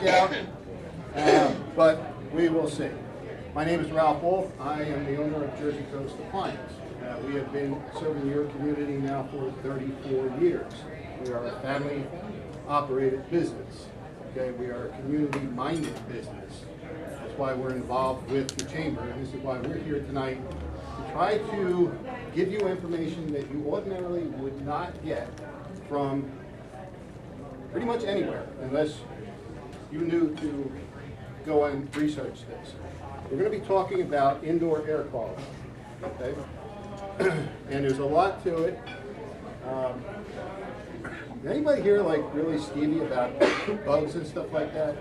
work out, but we will see. My name is Ralph Wolff. I am the owner of Jersey Coast Appliance. We have been serving your community now for 34 years. We are a family-operated business. Okay, we are a community-minded business. That's why we're involved with the chamber, and this is why we're here tonight to try to give you information that you ordinarily would not get from pretty much anywhere, unless you knew to go and research this. We're going to be talking about indoor air quality, okay? And there's a lot to it. Anybody here like really skeevy about bugs and stuff like that?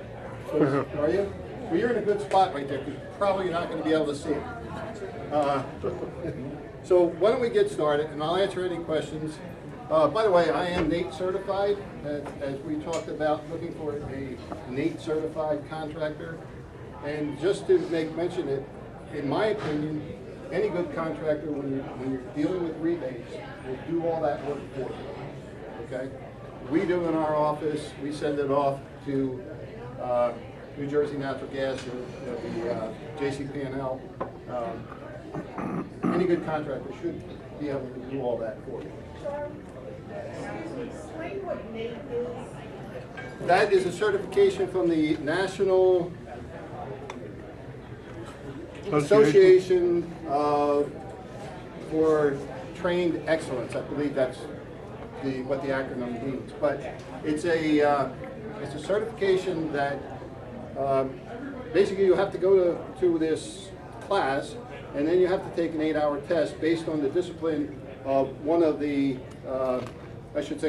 Are you? Well, you're in a good spot right there because probably you're not going to be able to see it. So why don't we get started, and I'll answer any questions. By the way, I am NATE certified, as we talked about looking for a NATE certified contractor. And just to make mention it, in my opinion, any good contractor, when you're dealing with rebates, will do all that work for you. Okay? We do in our office. We send it off to New Jersey Natural Gas or the JCP&L. Any good contractor should be able to do all that for you. Explain what NATE is. That is a certification from the National Association for Trained Excellence. I believe that's what the acronym means. But it's a certification that basically you have to go to this class, and then you have to take an 8-hour test based on the discipline of one of the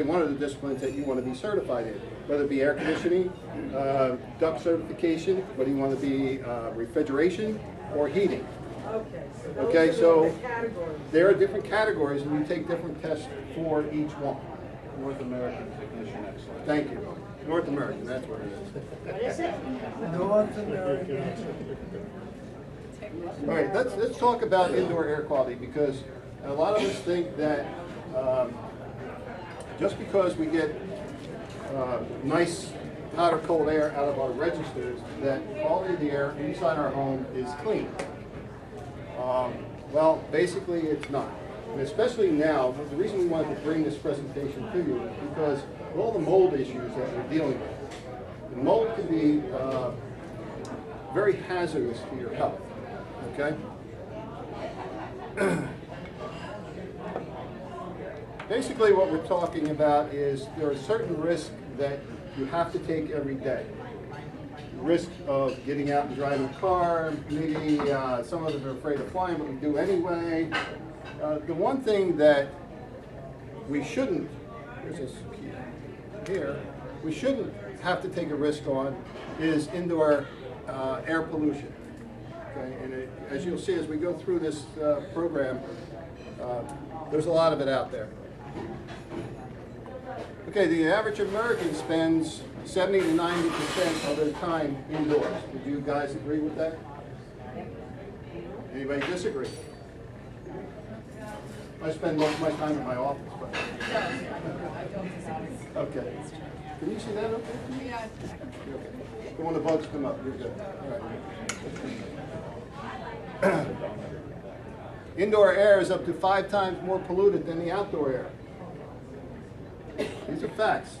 one of the disciplines that you want to be certified in, whether it be air conditioning, duct certification, whether you want to be refrigeration or heating. Okay, so there are different categories, and you take different tests for each one. North American Technician Excellence. Thank you. North American, that's what it is. What is it? North American. All right, let's talk about indoor air quality, because a lot of us think that just because we get nice hot or cold air out of our registers, that quality of the air inside our home is clean. Well, basically it's not. And especially now, the reason we wanted to bring this presentation to you is because of all the mold issues that we're dealing with. The mold can be very hazardous to your health, okay? Basically what we're talking about is there are certain risks that you have to take every day. Risk of getting out and driving a car, maybe some of us are afraid of flying, but we do anyway. The one thing that we shouldn't, here's this key here, we shouldn't have to take a risk on is indoor air pollution. Okay, and as you'll see as we go through this program, there's a lot of it out there. Okay, the average American spends 70 to 90% of their time indoors. Would you guys agree with that? Anybody disagree? I spend most of my time in my office. But okay. Can you see that okay? Yeah. Okay. But when the bugs come up, you're good. All right. Indoor air is up to 5 times more polluted than the outdoor air. These are facts.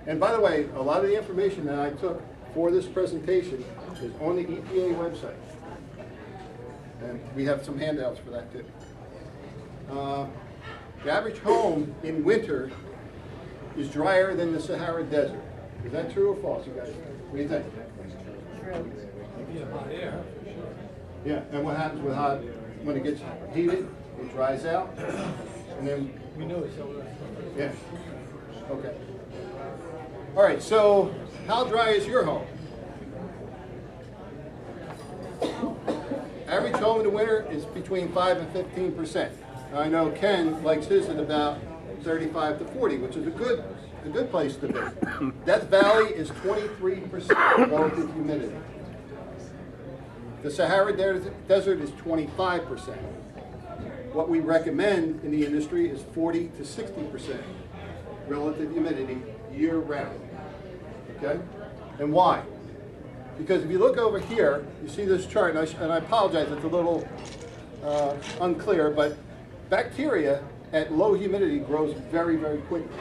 And by the way, a lot of the information that I took for this presentation is on the EPA website. And we have some handouts for that too. The average home in winter is drier than the Sahara Desert. Is that true or false, you guys? What do you think? True. Yeah, and what happens with hot, when it gets heated, it dries out, and then... We know it's over. Yeah, okay. All right, so how dry is your home? Average home in the winter is between 5 and 15%. I know Ken likes his at about 35 to 40, which is a good place to be. Death Valley is 23% relative humidity. The Sahara Desert is 25%. What we recommend in the industry is 40 to 60% relative humidity year-round. Okay? And why? Because if you look over here, you see this chart, and I apologize, it's a little unclear, but bacteria at low humidity grows very, very quickly.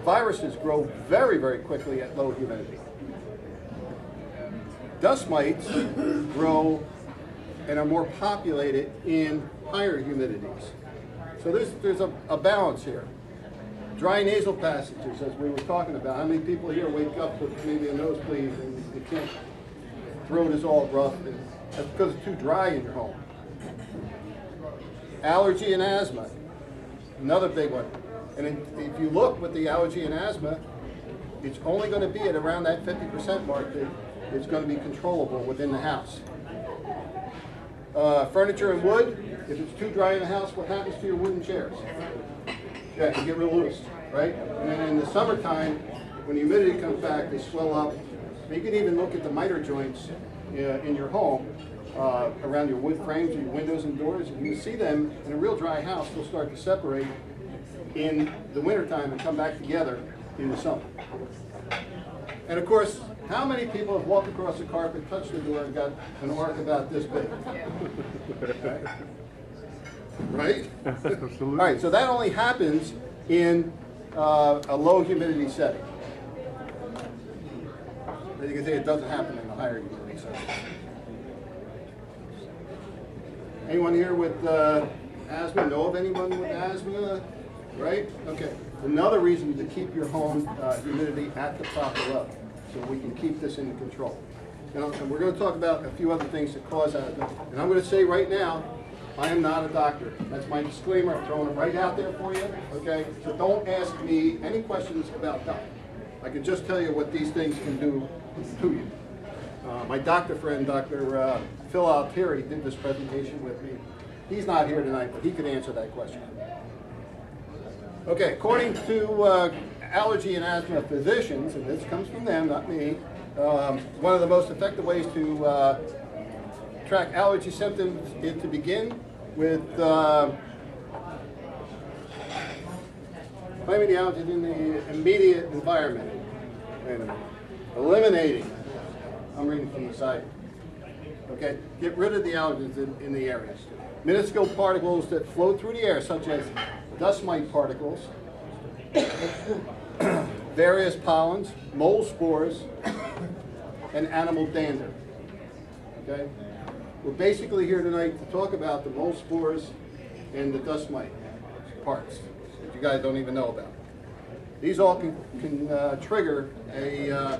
Viruses grow very, very quickly at low humidity. Dust mites grow and are more populated in higher humidities. So there's a balance here. Dry nasal passages, as we were talking about. How many people here wake up with maybe a nosebleed and you can't, throat is all rough, and that's because it's too dry in your home. Allergy and asthma, another big one. And if you look with the allergy and asthma, it's only going to be at around that 50% mark that it's going to be controllable within the house. Furniture and wood, if it's too dry in the house, what happens to your wooden chairs? Yeah, you get real loose, right? And then in the summertime, when the humidity comes back, they swell up. You can even look at the miter joints in your home, around your wood frames, your windows and doors, and you see them in a real dry house, they'll start to separate in the wintertime and come back together in the summer. And of course, how many people have walked across the carpet, touched the door, and got an arc about this big? Right? Absolutely. All right, so that only happens in a low humidity setting. But you can say it doesn't happen in a higher humidity setting. Anyone here with asthma? Know of anyone with asthma? Right? Okay. Another reason to keep your home humidity at the proper level, so we can keep this under control. And we're going to talk about a few other things that cause asthma. And I'm going to say right now, I am not a doctor. That's my disclaimer. I'm throwing it right out there for you. Okay? So don't ask me any questions about health. I can just tell you what these things can do to you. My doctor friend, Dr. Phil Altieri, did this presentation with me. He's not here tonight, but he could answer that question. Okay, according to allergy and asthma physicians, and this comes from them, not me, one of the most effective ways to track allergy symptoms is to begin with claiming the allergens in the immediate environment. Wait a minute. Eliminating. I'm reading from the side. Okay, get rid of the allergens in the areas. Minuscule particles that float through the air, such as dust mite particles, various pollens, mold spores, and animal dander. Okay? We're basically here tonight to talk about the mold spores and the dust mite parts that you guys don't even know about. These all can trigger a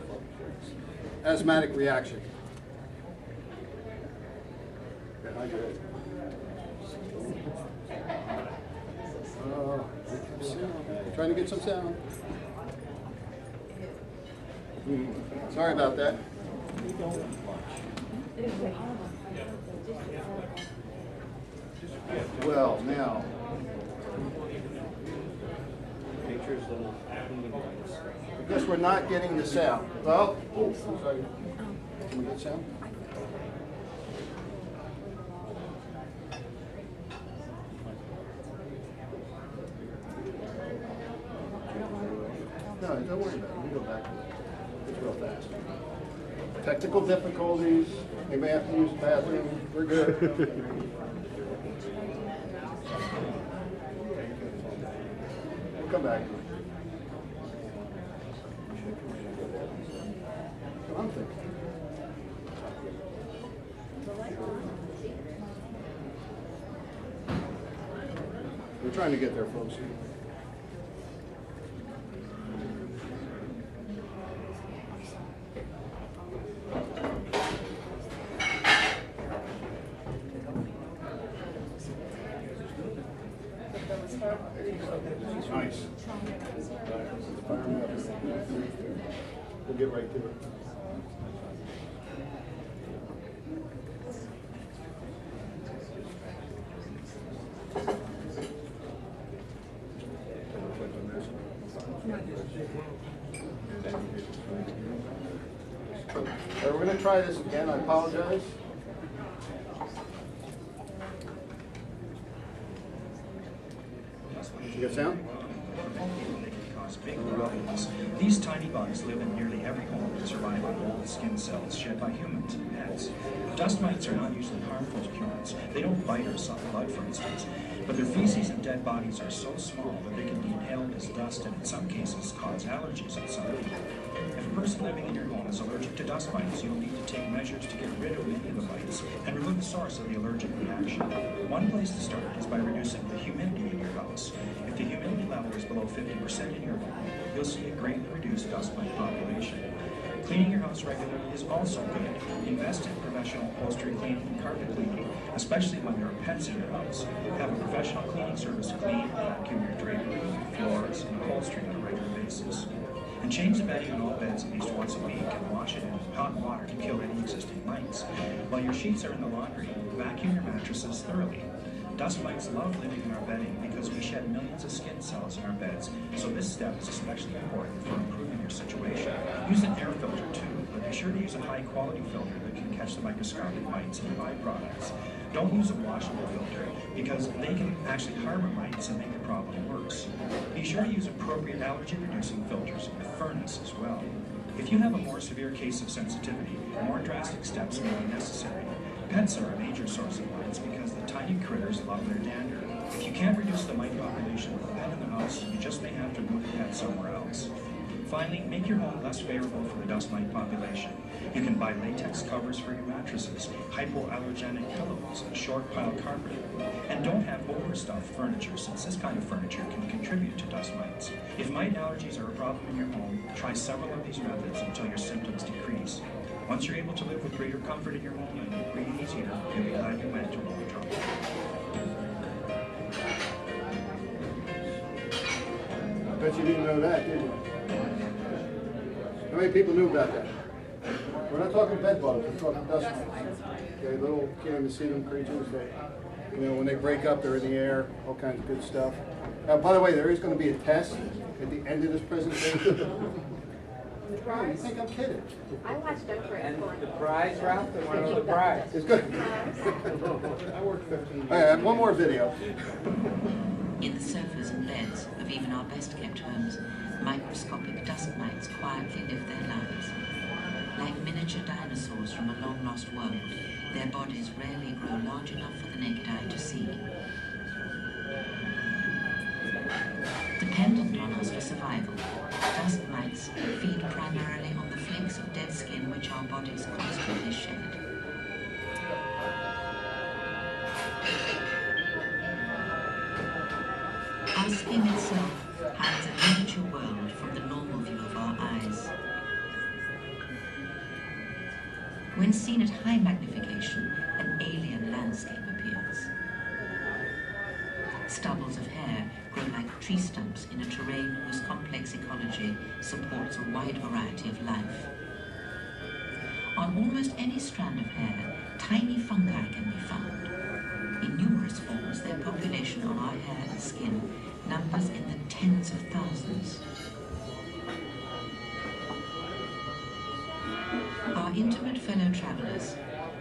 asthmatic reaction. Trying to get some sound. Sorry about that. Well, now. I guess we're not getting the sound. Well, oh, sorry. Can we get sound? No, don't worry about it. We go back to it. It's real fast. Technical difficulties. They may have to use the bathroom. We're good. We'll come back. What I'm thinking. We're trying to get there, folks. Nice. We'll get right to it. We're going to try this again. I apologize. You get sound? cause big problems. These tiny bugs live in nearly every home and survive on old skin cells shed by humans and pets. Dust mites are not usually harmful to humans. They don't bite or suck blood, for instance, but their feces and dead bodies are so small that they can be inhaled as dust and in some cases cause allergies in some people. If a person living in your home is allergic to dust mites, you'll need to take measures to get rid of any of the mites and remove the source of the allergic reaction. One place to start is by reducing the humidity in your house. If the humidity level is below 50% in your home, you'll see a greatly reduced dust mite population. Cleaning your house regularly is also good. Invest in professional upholstery cleaning and carpet cleaning, especially when there are pets in your house. Have a professional cleaning service clean and vacuum your drapery, floors, and upholstery on a regular basis. And change the bedding on all beds at least once a week and wash it in hot water to kill any existing mites. While your sheets are in the laundry, vacuum your mattresses thoroughly. Dust mites love living in our bedding because we shed millions of skin cells in our beds, so this step is especially important for improving your situation. Use an air filter too, but be sure to use a high-quality filter that can catch the microscopic mites and byproducts. Don't use a washable filter because they can actually harbor mites and make the problem worse. Be sure to use appropriate allergy-reducing filters in the furnace as well. If you have a more severe case of sensitivity, more drastic steps may be necessary. Pets are a major source of mites because the tiny critters love their dander. If you can't reduce the mite population with a pet in the house, you just may have to move the pet somewhere else. Finally, make your home less favorable for the dust mite population. You can buy latex covers for your mattresses, hypoallergenic pillows, and short pile carpeting. And don't have overstuffed furniture, since this kind of furniture can contribute to dust mites. If mite allergies are a problem in your home, try several of these methods until your symptoms decrease. Once you're able to live with greater comfort in your home and breathe easier, you'll be glad you went to all the trouble. I bet you didn't know that, did you? How many people knew about that? We're not talking bed bugs, we're talking dust mites. Okay, little, can't even see them creatures that, when they break up, they're in the air, all kinds of good stuff. By the way, there is going to be a test at the end of this presentation. Oh, you think I'm kidding? I watched it for And the prize, Ralph, they want to know the prize. It's good. I worked 15 years. All right, I have one more video. In the sofas and beds of even our best kept homes, microscopic dust mites quietly live their lives. Like miniature dinosaurs from a long lost world, their bodies rarely grow large enough for the naked eye to see. Dependent on us for survival, dust mites feed primarily on the flakes of dead skin which our bodies constantly shed. Our skin itself hides a miniature world from the normal view of our eyes. When seen at high magnification, an alien landscape appears. Stubbles of hair grow like tree stumps in a terrain whose complex ecology supports a wide variety of life. On almost any strand of hair, tiny fungi can be found. In numerous forms, their population on our hair and skin numbers in the tens of thousands. Our intimate fellow travelers,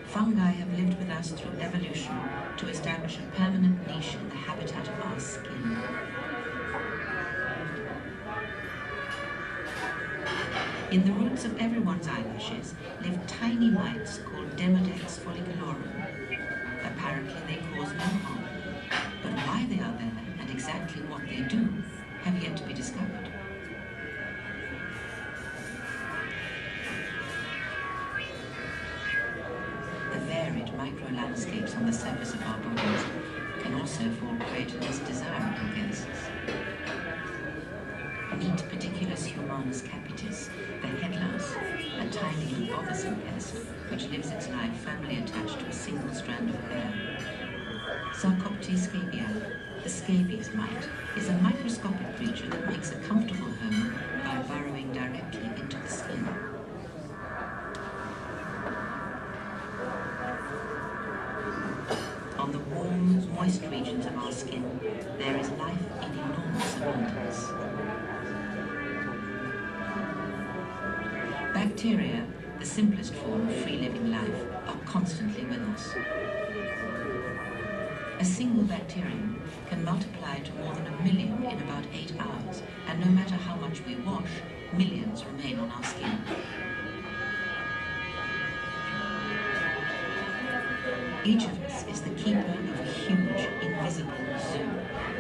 fungi have lived with us through evolution to establish a permanent niche in the habitat of our skin. In the roots of everyone's eyelashes live tiny mites called Demodex folliculorum. Apparently they cause no harm, but why they are there and exactly what they do have yet to be discovered. The varied micro-landscapes on the surface of our bodies can also fall prey to less desirable guests. Meet Pediculus humanus capitis, the head louse, a tiny and bothersome pest which lives its life firmly attached to a single strand of hair. Sarcoptes scabia, the scabies mite, is a microscopic creature that makes a comfortable home by burrowing directly into the skin. On the warm, moist regions of our skin, there is life in enormous abundance. Bacteria, the simplest form of free-living life, are constantly with us. A single bacterium can multiply to more than 1 million in about 8 hours, and no matter how much we wash, millions remain on our skin. Each of us is the keeper of a huge, invisible zoo.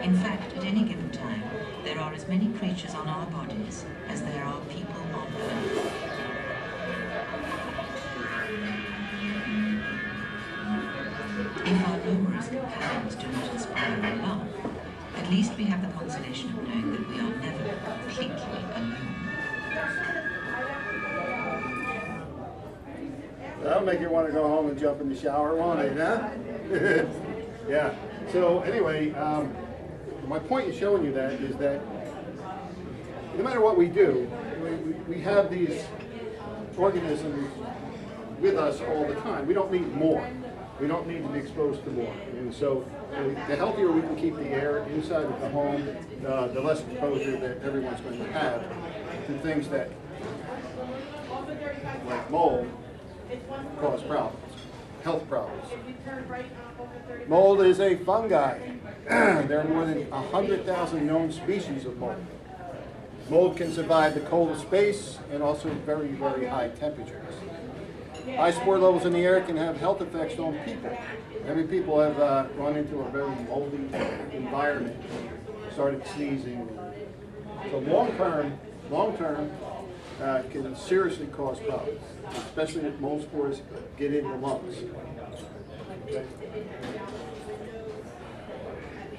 In fact, at any given time, there are as many creatures on our bodies as there are people on Earth. If our numerous companions do not inspire our love, at least we have the consolation of knowing that we are never completely alone. That'll make you want to go home and jump in the shower, won't it, huh? Yeah. So anyway, my point in showing you that is that no matter what we do, we have these organisms with us all the time. We don't need more. We don't need to be exposed to more. And so the healthier we can keep the air inside of the home, the less exposure that everyone's going to have to things that, like mold, cause problems, health problems. Mold is a fungi. There are more than 100,000 known species of mold. Mold can survive the cold of space and also very, very high temperatures. High spore levels in the air can have health effects on people. Many people have gone into a very moldy environment, started sneezing. So long term can seriously cause problems, especially if mold spores get in the lungs. Okay.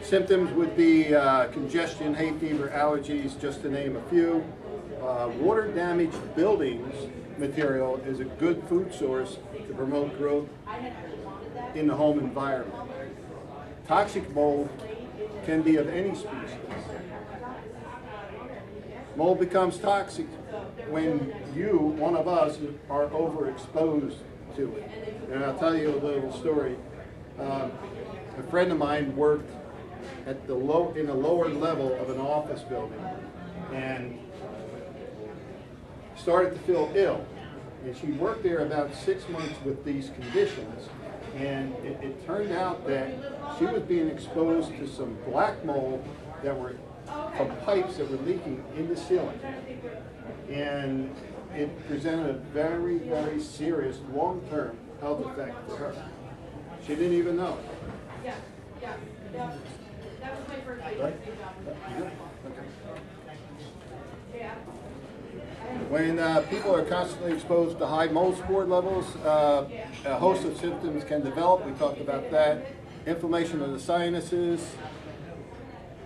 Symptoms would be congestion, hay fever, allergies, just to name a few. Water-damaged buildings material is a good food source to promote growth in the home environment. Toxic mold can be of any species. Mold becomes toxic when one of us, are overexposed to it. And I'll tell you a little story. A friend of mine worked at in the lower level of an office building and started to feel ill. And she worked there about 6 months with these conditions, and it turned out that she was being exposed to some black mold that were from pipes that were leaking in the ceiling. And it presented a very, very serious long-term health effect for her. She didn't even know. Yeah. That was my first idea. Right? Yeah. When people are constantly exposed to high mold spore levels, a host of symptoms can develop. We talked about that. Inflammation of the sinuses,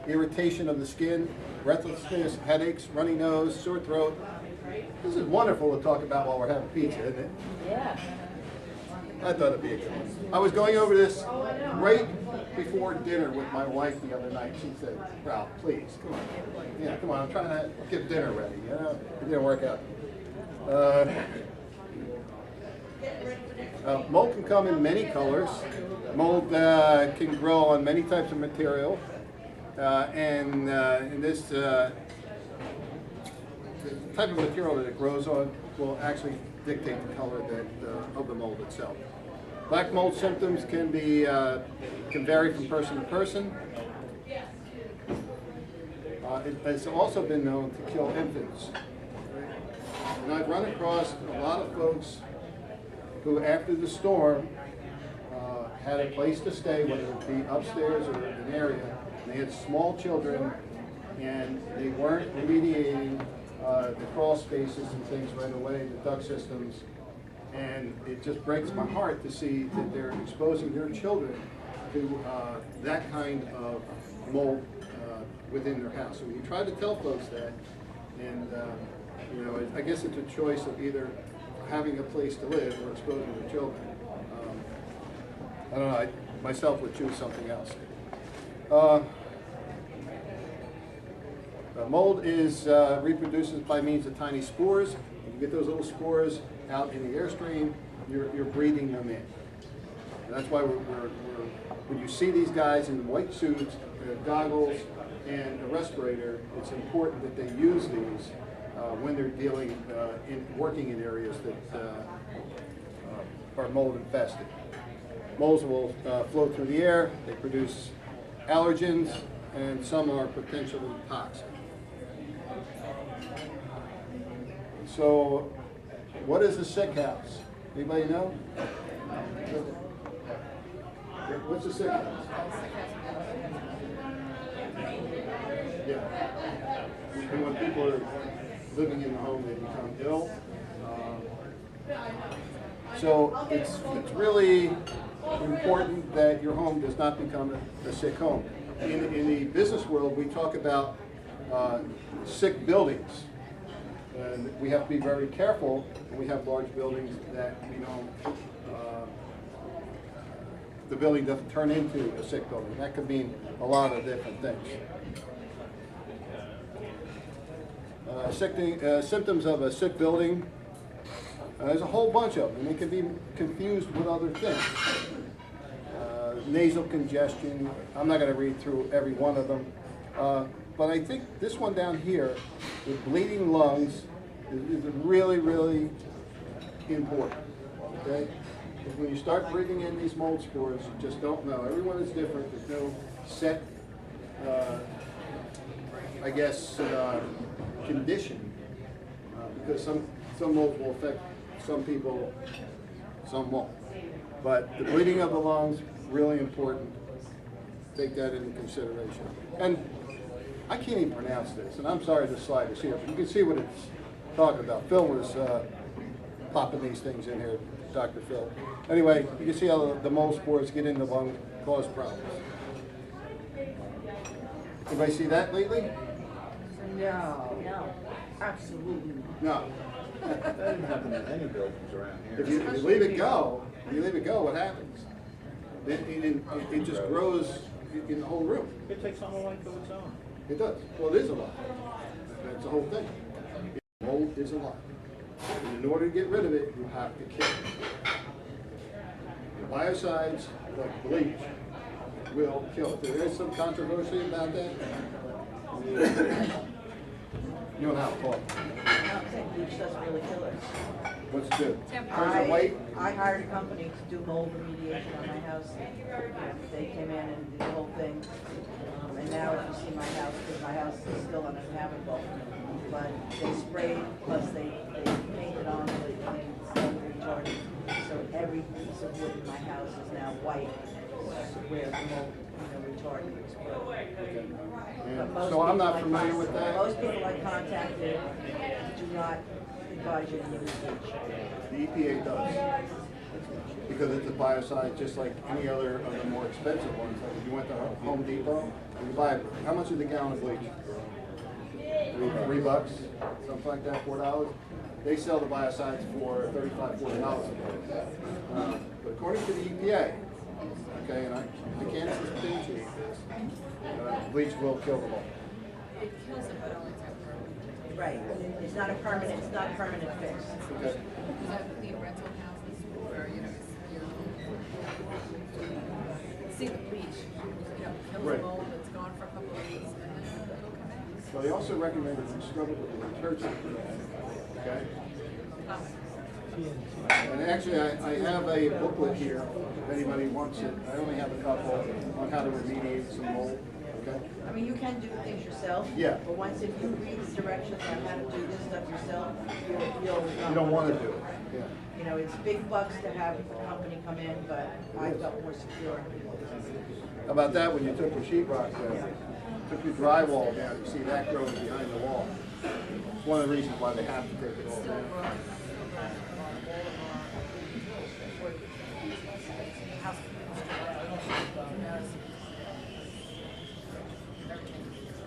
irritation of the skin, breathlessness, headaches, runny nose, sore throat. This is wonderful to talk about while we're having pizza, isn't it? Yeah. I thought it'd be a good one. I was going over this right before dinner with my wife the other night. She said, "Ralph, please, come on. Yeah, come on, I'm trying to get dinner ready. You know, it didn't work out." Mold can come in many colors. Mold can grow on many types of material. And this the type of material that it grows on will actually dictate the color of the mold itself. Black mold symptoms can vary from person to person. It's also been known to kill infants. And I've run across a lot of folks who, after the storm, had a place to stay, whether it be upstairs or an area, and they had small children, and they weren't remediating the crawl spaces and things right away, the duct systems, and it just breaks my heart to see that they're exposing their children to that kind of mold within their house. So you try to tell folks that, and you know, I guess it's a choice of either having a place to live or exposing their children. I don't know, I myself would choose something else. Mold reproduces by means of tiny spores. If you get those little spores out in the airstream, you're breathing them in. And that's why when you see these guys in white suits, goggles, and a respirator, it's important that they use these when they're working in areas that are mold infested. Moles will flow through the air, they produce allergens, and some are potentially toxic. So, what is a sick house? Anybody know? What's a sick house? Yeah. And when people are living in the home, they become ill. So it's really important that your home does not become a sick home. In the business world, we talk about sick buildings. And we have to be very careful when we have large buildings that we don't, the building doesn't turn into a sick building. That could mean a lot of different things. Symptoms of a sick building, there's a whole bunch of them, and they can be confused with other things. Nasal congestion, I'm not going to read through every one of them, but I think this one down here, with bleeding lungs, is really, really important, okay? Because when you start breathing in these mold spores, you just don't know. Everyone is different. There's no set, I guess, condition, because some molds will affect some people, some won't. But the bleeding of the lungs, really important. Take that into consideration. And I can't even pronounce this, and I'm sorry this slide is here, but you can see what it's talking about. Phil was popping these things in here, Dr. Phil. Anyway, you can see how the mold spores get in the lung, cause problems. Anybody see that lately? No, absolutely not. No. That doesn't happen in any buildings around here. If you leave it go, what happens? It just grows in the whole room. It takes on a life of its own. It does. Well, it is a lot. That's the whole thing. Mold is a lot. And in order to get rid of it, you have to kill it. The biocides, like bleach, will kill it. There is some controversy about that. You don't have to talk. I don't think bleach doesn't really kill us. What's it do? Turns it white? I hired a company to do mold remediation on my house. They came in and did the whole thing. And now if you see my house, because my house is still uninhabitable, but they sprayed, plus they painted on the retardant. So every piece of wood in my house is now white, where the mold, retardant was put. So I'm not familiar with that. Most people I contacted do not advise you to use bleach. The EPA does. Because it's a biocide just like any other of the more expensive ones. Like if you went to Home Depot and you buy, how much is a gallon of bleach? $3, something like that, $4. They sell the biocides for $35, $40. But according to the EPA, okay, and I can't substantiate this, bleach will kill the mold. It kills it, but only temporarily. Right. It's not a permanent fix. Okay. Is that the rental houses where, see the bleach, kills Right. the mold, it's gone for a couple of weeks, and then it'll come in. So they also recommend that you scrub it with a detergent. Okay? And actually, I have a booklet here, if anybody wants it. I only have a couple on how to remediate some mold. Okay? I mean, you can do things yourself. Yeah. But once if you read the directions on how to do this stuff yourself, you'll You don't want to do it. Yeah. It's big bucks to have a company come in, but I felt more secure. How about that when you took your sheetrock down? Took your drywall down, you see that growing behind the wall. It's one of the reasons why they have to take it all down.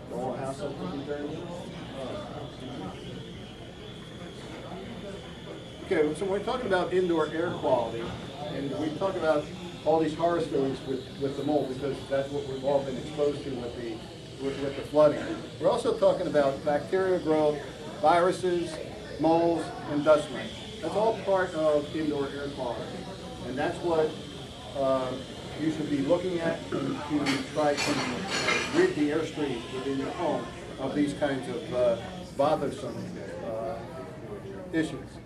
The whole house up looking dirty? Okay, so we're talking about indoor air quality, and we talk about all these horror stories with the mold because that's what we've all been exposed to with the flooding. We're also talking about bacterial growth, viruses, molds, and dust mites. That's all part of indoor air quality, and that's what you should be looking at to try to rid the airstream within your home of these kinds of bothersome issues.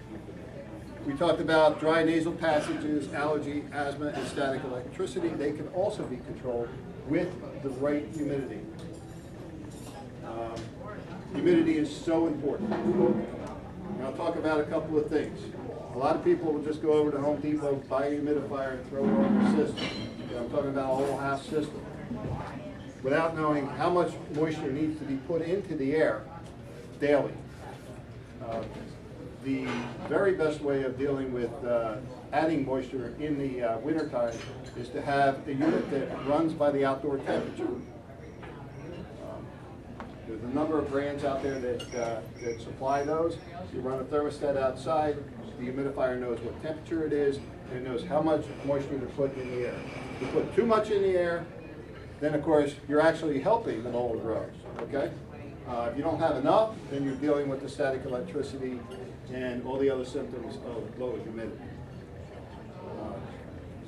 We talked about dry nasal passages, allergy, asthma, and static electricity. They can also be controlled with the right humidity. Humidity is so important. Now, I'll talk about a couple of things. A lot of people will just go over to Home Depot, buy a humidifier, and throw it on their system. Okay, I'm talking about a whole house system, without knowing how much moisture needs to be put into the air daily. The very best way of dealing with adding moisture in the wintertime is to have a unit that runs by the outdoor temperature. There's a number of brands out there that supply those. You run a thermostat outside, the humidifier knows what temperature it is, and it knows how much moisture to put in the air. If you put too much in the air, then of course you're actually helping the mold grow, okay? If you don't have enough, then you're dealing with the static electricity and all the other symptoms of low humidity.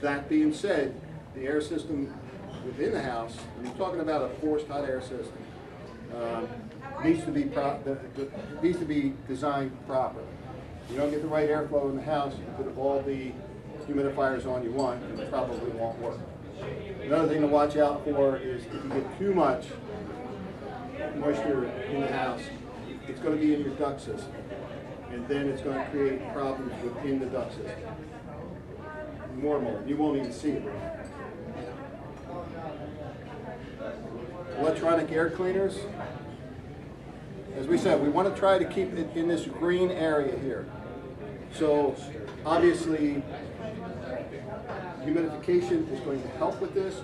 That being said, the air system within the house, when you're talking about a forced hot air system, needs to be designed properly. You don't get the right airflow in the house, you put all the humidifiers on you want, and it probably won't work. Another thing to watch out for is if you get too much moisture in the house, it's going to be in your duct system, and then it's going to create problems within the duct system. More mold. You won't even see it. Electronic air cleaners. As we said, we want to try to keep it in this green area here. So obviously, humidification is going to help with this,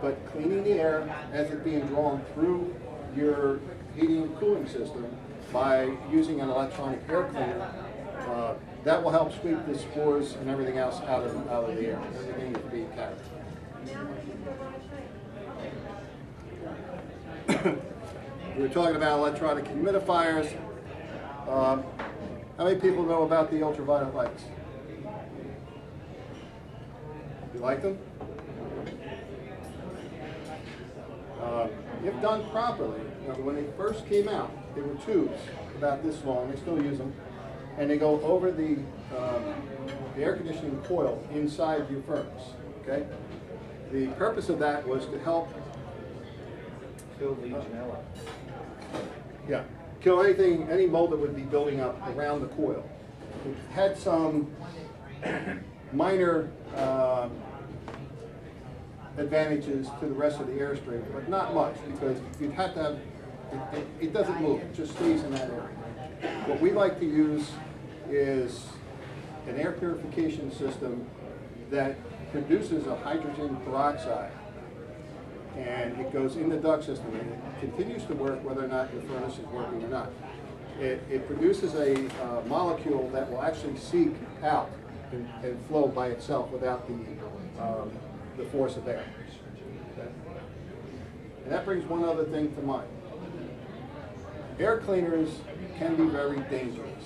but cleaning the air as it's being drawn through your heating and cooling system by using an electronic air cleaner, that will help sweep the spores and everything else out of the air. Everything is being carried. We were talking about electronic humidifiers. How many people know about the ultraviolet lights? You like them? If done properly, when they first came out, they were tubes about this long. They still use them, and they go over the air conditioning coil inside your furnace. Okay. The purpose of that was to help Kill Legionella. Yeah, kill anything, any mold that would be building up around the coil. It had some minor advantages to the rest of the airstream, but not much, because you'd have to have, it doesn't move, it just stays in that area. What we like to use is an air purification system that produces a hydrogen peroxide, and it goes in the duct system, and it continues to work whether or not your furnace is working or not. It produces a molecule that will actually seep out and flow by itself without the force of air. Okay? And that brings one other thing to mind. Air cleaners can be very dangerous.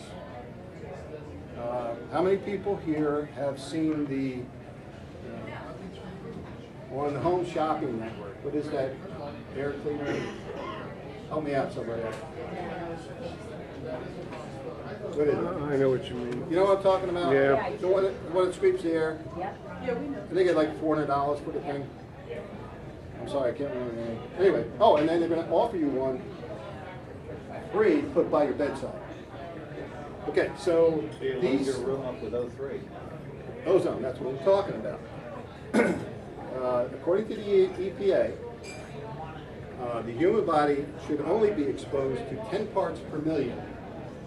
How many people here have seen the on the Home Shopping Network? What is that air cleaner? Help me out, somebody. What is it? I know what you mean. You know what I'm talking about? Yeah. So what it sweeps the air? Yeah, we know. I think it's like $400 for the thing. I'm sorry, I can't remember the name. Anyway, oh, and then they're going to offer you one free to put by your bedside. Okay, so So you load these your room up with O3. ozone, that's what we're talking about. According to the EPA, the human body should only be exposed to 10 parts per million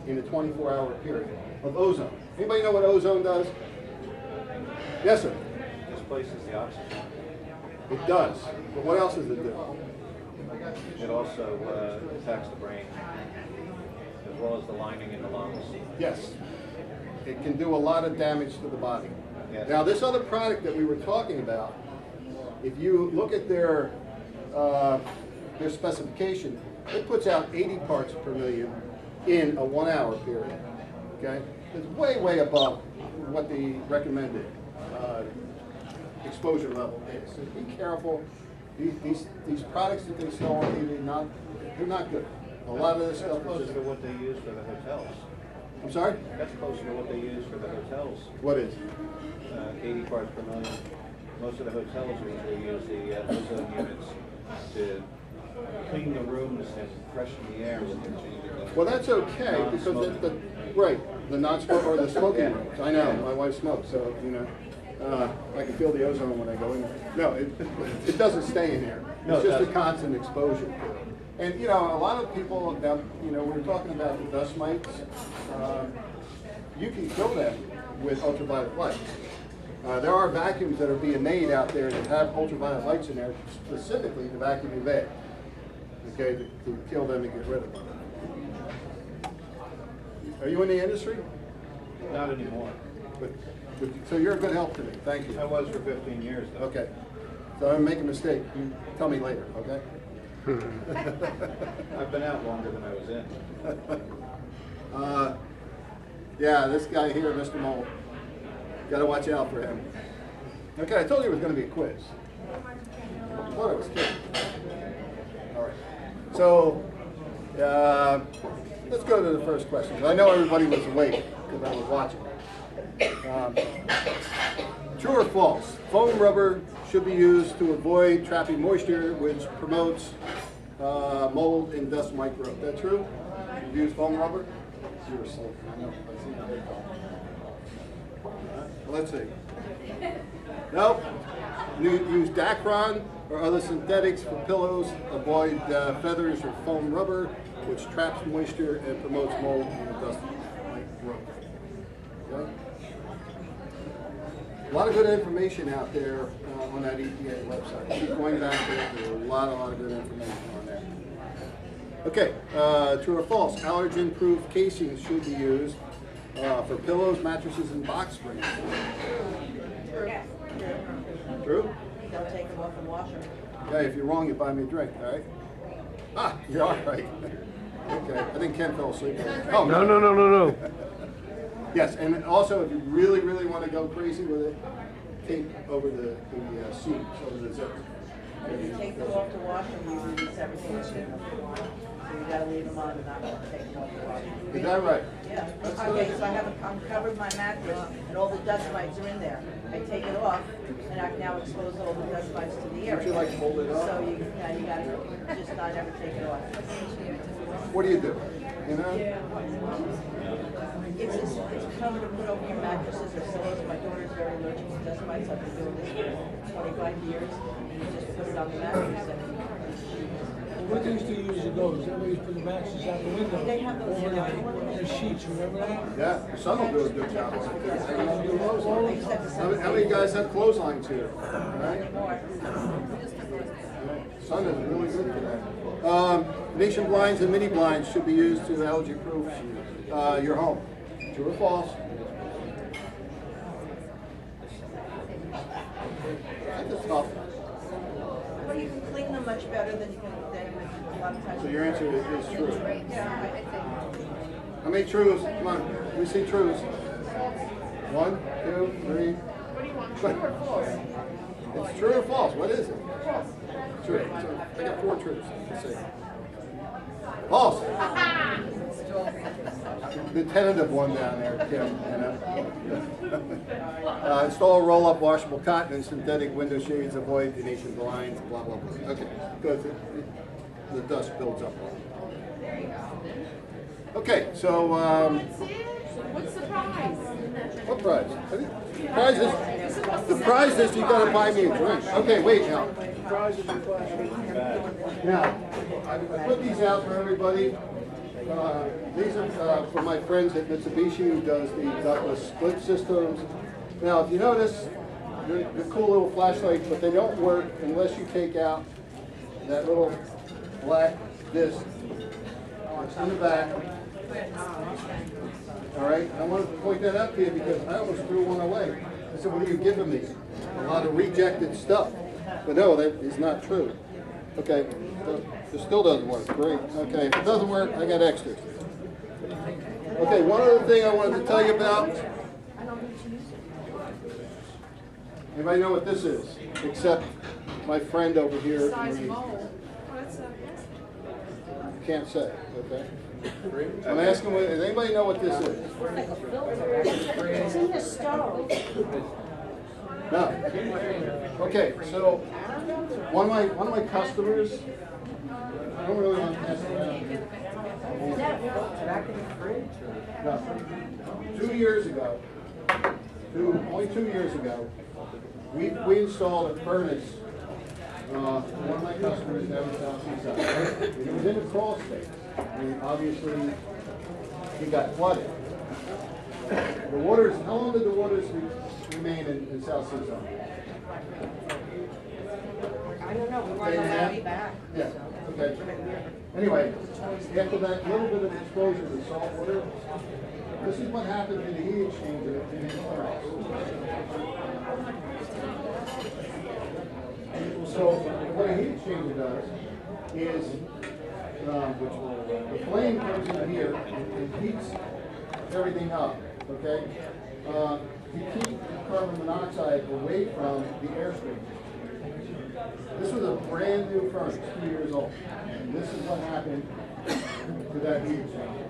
in a 24-hour period of ozone. Anybody know what ozone does? Yes, sir. Displaces the oxygen. It does. But what else does it do? It also attacks the brain, as well as the lining in the lungs. Yes. It can do a lot of damage to the body. Yes. Now, this other product that we were talking about, if you look at their specification, it puts out 80 parts per million in a 1-hour period. Okay? It's way, way above what the recommended exposure level is. So be careful. These products that they sell on TV, they're not good. A lot of this stuff That's is closer just, to what they use for the hotels. I'm sorry? That's closer to what they use for the hotels. What is? 80 parts per million. Most of the hotels usually use the ozone units to clean the rooms and freshen the air when they're changing the Well, that's okay, because the non-smoke, or the smoking rooms. I know, my wife smokes, so, you know, I can feel the ozone when I go in there. No, it doesn't stay in there. No, It's it just a doesn't. constant exposure to it. And, you know, a lot of people, now, you know, we're talking about the dust mites. You can kill them with ultraviolet light. There are vacuums that are being made out there that have ultraviolet lights in there specifically to vacuum your bed. Okay, to kill them and get rid of them. Are you in the industry? Not anymore. So you're a good help to me. Thank you. I was for 15 years though. Okay. So I'm making a mistake. You tell me later, okay? I've been out longer than I was in. Yeah, this guy here, Mr. Mole. Got to watch out for him. Okay, I told you it was going to be a quiz. I thought I was kidding. All right. So, let's go to the first question. I know everybody was awake because I was watching. True or false? Foam rubber should be used to avoid trapping moisture, which promotes mold and dust mite growth. That true? You use foam rubber? You're asleep. I know. I see how they go. Let's see. Nope. Use Dacron or other synthetics for pillows. Avoid feathers or foam rubber, which traps moisture and promotes mold and dust mite growth. Okay? A lot of good information out there on that EPA website. Keep going back there. There's a lot of good information on there. Okay, true or false? Allergen-proof casings should be used for pillows, mattresses, and box springs. True? Don't take them off and wash them. Okay, if you're wrong, you buy me a drink, all right? Ah, you're all right. Okay, I think Ken fell asleep. Oh, No. Yes, and also if you really, really want to go crazy with it, tape over the seams, over the zipper. If you take them off to wash them, you release everything that's in them. So you gotta leave them on and not take them off to wash them. Is that right? Yeah. Okay, so I have uncovered my mattress and all the dust mites are in there. I take it off and I've now exposed all the dust mites to the area. Would you like to hold it up? So you gotta just not ever take it off. What do you do? You know? It's covered and put over your mattresses or pillows. My daughter's very allergic to dust mites. I've been doing this for 25 years. And you just put it on the mattress and What they used to use ago is that we used to put the mattresses out the window. They have those overnight. The sheets, remember that? Yeah, your son will do a good job on it. except the How many guys have clotheslines here? Right? Son is really good for that. Nation blinds and mini blinds should be used to allergy-proof your home. True or false? That's tough. Well, you can clean them much better than you can, a lot of times. So your answer is true. Yeah, I think. How many trues? Come on, let me see trues. 1, 2, 3. What do you want, true or false? It's true or false? What is it? True. So I got 4 truths. Let's see. False. The tentative one down there, Kim. You know? Install roll-up washable cotton and synthetic window shades. Avoid Venetian blinds. Blah blah blah. Okay, because the dust builds up. Okay, so What's the prize? what prize? The prize is you got to buy me a drink. Okay, wait now. Now, I put these out for everybody. These are for my friends at Mitsubishi who does the ductless split systems. Now, if you notice, they're cool little flashlights, but they don't work unless you take out that little black disc that's in the back. All right, I wanted to point that out to you because I almost threw one away. I said, what are you giving me? A lot of rejected stuff. But no, that is not true. Okay, so it still doesn't work. Great. Okay, if it doesn't work, I got extras. Okay, one other thing I wanted to tell you about. Anybody know what this is? Except my friend over here. Size mold. What's that? can't say, okay? I'm asking, does anybody know what this is? It's in the stove. No. Okay, so one of my customers, I don't really want to mess around. Back in the fridge? No. 2 years ago, only 2 years ago, we installed a furnace for one of my customers down in South Seaside. And it was in a crawl space. And obviously, he got flooded. The waters, how long did the waters remain in South Seaside? I don't know, we want Day to and a half? be back. Yeah, okay. Anyway, after that little bit of exposure to salt water, this is what happened in the heat exchanger in his furnace. So what a heat exchanger does is the flame comes in here and heats everything up, okay? To keep carbon monoxide away from the airstream. This was a brand new furnace, 2 years old. And this is what happened to that heat exchanger.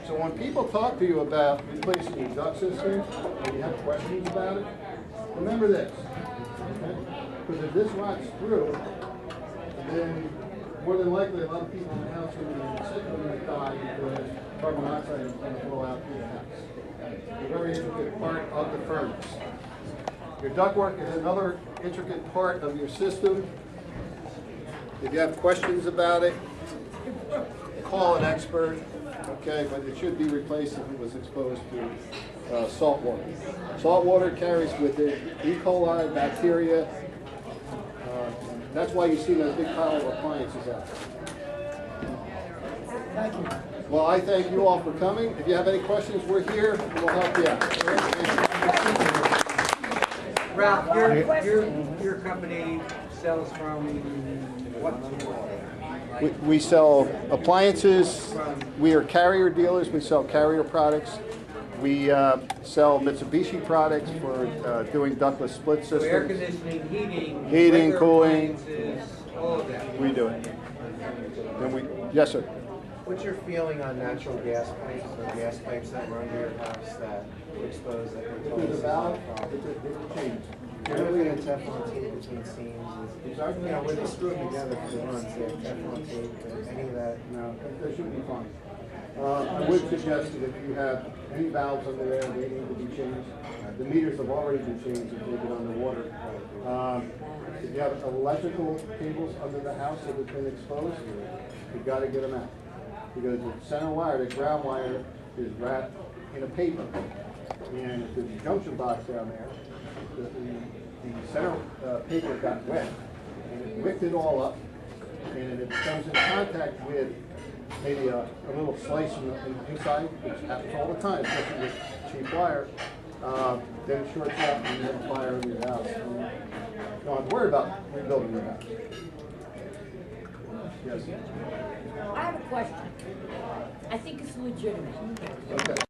So when people talk to you about replacing your duct system, and you have questions about it, remember this. Okay? Because if this rots through, then more than likely a lot of people in the house are going to be sick or going to die because carbon monoxide is going to flow out through the house. It's a very intricate part of the furnace. Your ductwork is another intricate part of your system. If you have questions about it, call an expert, okay, but it should be replaced if it was exposed to salt water. Salt water carries with it E. coli, bacteria. That's why you see that big pile of appliances out there. Thank you. Well, I thank you all for coming. If you have any questions, we're here and we'll help you out. Ralph, your company sells from what? We sell appliances. We are carrier dealers. We sell carrier products. We sell Mitsubishi products for doing ductless split So air systems. conditioning, heating, Heating, regular cooling. appliances, all of that. We do it. And yes, sir. What's your feeling on natural gas pipes or gas pipes that were under your house that were exposed that were There's a told valve. It's a change. Generally, a Teflon tape between seams is, when they screw them together for the runs, they have Teflon tape, and any of that. No, that should be fine. I would suggest that if you have any valves under there, they need to be changed. The meters have already been changed if they've been underwater. If you have electrical cables under the house that have been exposed, you've got to get them out. Because the center wire, the ground wire, is wrapped in a paper. And if there's a junction box down there, the center paper got wet, and it wicked it all up, and it comes in contact with maybe a little slice in the inside, which happens all the time, especially with cheap wire, then it shorts out and you have a fire in your house. And you don't have to worry about rebuilding your house. Yes? I have a question. I think it's legitimate. Okay.